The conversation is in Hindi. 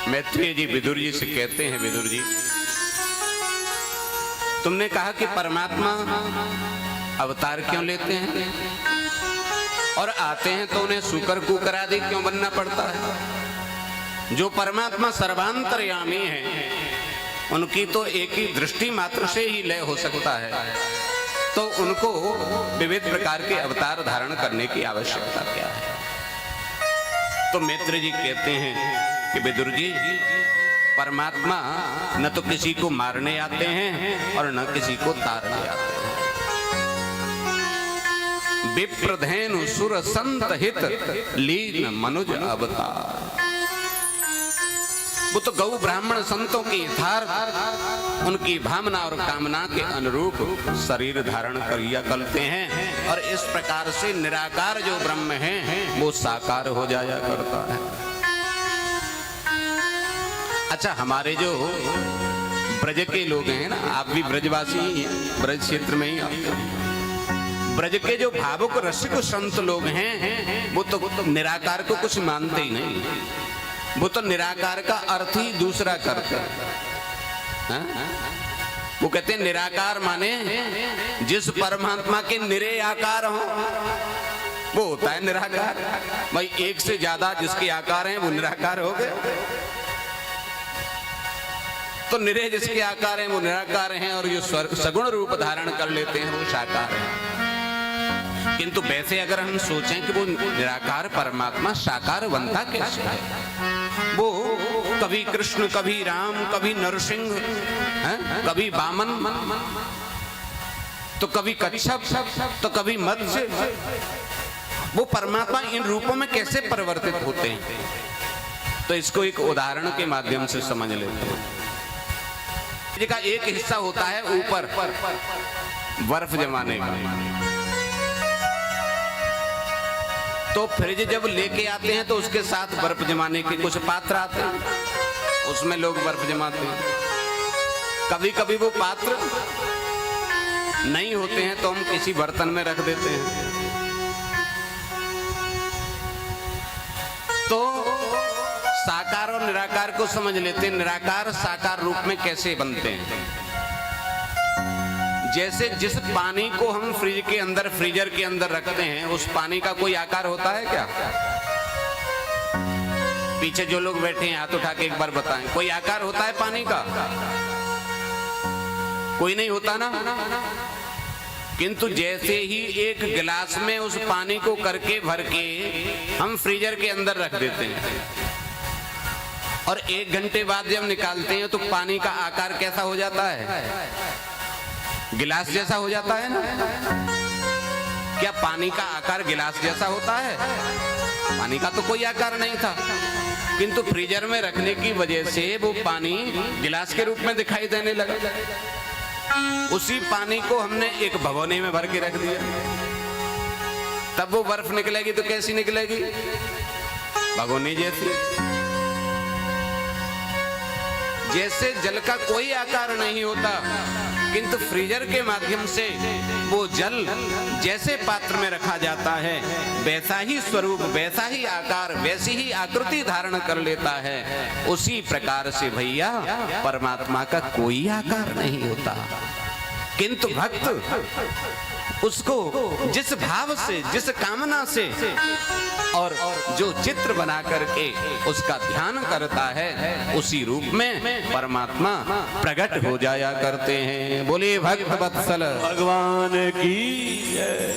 मैत्रेय जी विदुर जी से कहते हैं, विदुर जी तुमने कहा कि परमात्मा अवतार क्यों लेते हैं और आते हैं तो उन्हें सूकर कुकर आदि क्यों बनना पड़ता है? जो परमात्मा सर्वांतर्यामी है उनकी तो एक ही दृष्टि मात्र से ही लय हो सकता है, तो उनको विविध प्रकार के अवतार धारण करने की आवश्यकता क्या है? तो मैत्रेय जी कहते हैं कि विदुर जी परमात्मा न तो किसी को मारने आते हैं और न किसी को तारने आते हैं। विप्रधेनु सुर संत हित लीन मनुज अवतार। वो तो गौ ब्राह्मण संतों की यथार्थ उनकी भावना और कामना के अनुरूप शरीर धारण करिया करते हैं और इस प्रकार से निराकार जो ब्रह्म है वो साकार हो जाया करता है। अच्छा, हमारे जो ब्रज के लोग हैं ना, आप भी ब्रजवासी ही हैं, ब्रज क्षेत्र में ही आते हैं। ब्रज के जो भावुक रसिक संत लोग हैं वो तो निराकार को कुछ मानते ही नहीं, वो तो निराकार का अर्थ ही दूसरा करते हैं। वो कहते हैं निराकार माने जिस परमात्मा के निरे आकार हो वो होता है निराकार। भाई एक से ज्यादा जिसके आकार हैं वो निराकार हो गए, तो निरे जिसके आकार हैं वो निराकार हैं और जो सगुण रूप धारण कर लेते हैं वो साकार हैं। किंतु वैसे अगर हम सोचें कि वो निराकार परमात्मा साकार बनता कैसे है? वो कभी कृष्ण, कभी राम, कभी नरसिंह, कभी वामन, तो कभी कच्छप, तो कभी मत्स्य। वो परमात्मा इन रूपों में कैसे परिवर्तित होते हैं? तो इसको एक उदाहरण के माध्यम से समझ लेते हैं। का एक हिस्सा होता है ऊपर बर्फ जमाने का, तो फ्रिज जब लेके आते हैं तो उसके साथ बर्फ जमाने के कुछ पात्र आते हैं, उसमें लोग बर्फ जमाते हैं। कभी कभी वो पात्र नहीं होते हैं तो हम किसी बर्तन में रख देते हैं। तो साकार और निराकार को समझ लेते हैं। निराकार साकार रूप में कैसे बनते हैं? जैसे जिस पानी को हम फ्रिज के अंदर, फ्रीजर के अंदर रखते हैं, उस पानी का कोई आकार होता है क्या? पीछे जो लोग बैठे हैं हाथ उठा के एक बार बताएं, कोई आकार होता है पानी का? कोई नहीं होता ना। किंतु जैसे ही एक गिलास में उस पानी को करके भर के हम फ्रीजर के अंदर रख देते हैं और 1 घंटे बाद जब निकालते हैं तो पानी का आकार कैसा हो जाता है? गिलास जैसा हो जाता है ना। क्या पानी का आकार गिलास जैसा होता है? पानी का तो कोई आकार नहीं था, किंतु फ्रीजर में रखने की वजह से वो पानी गिलास के रूप में दिखाई देने लगा। उसी पानी को हमने एक भगोने में भर के रख दिया, तब वो बर्फ निकलेगी तो कैसी निकलेगी? भगोने जैसी। जैसे जल का कोई आकार नहीं होता, किंतु फ्रीजर के माध्यम से वो जल जैसे पात्र में रखा जाता है वैसा ही स्वरूप, वैसा ही आकार, वैसी ही आकृति धारण कर लेता है। उसी प्रकार से भैया परमात्मा का कोई आकार नहीं होता, किंतु भक्त उसको जिस भाव से, जिस कामना से और जो चित्र बना करके उसका ध्यान करता है, उसी रूप में परमात्मा प्रकट हो जाया करते हैं। बोले भक्त वत्सल भगवान की जय।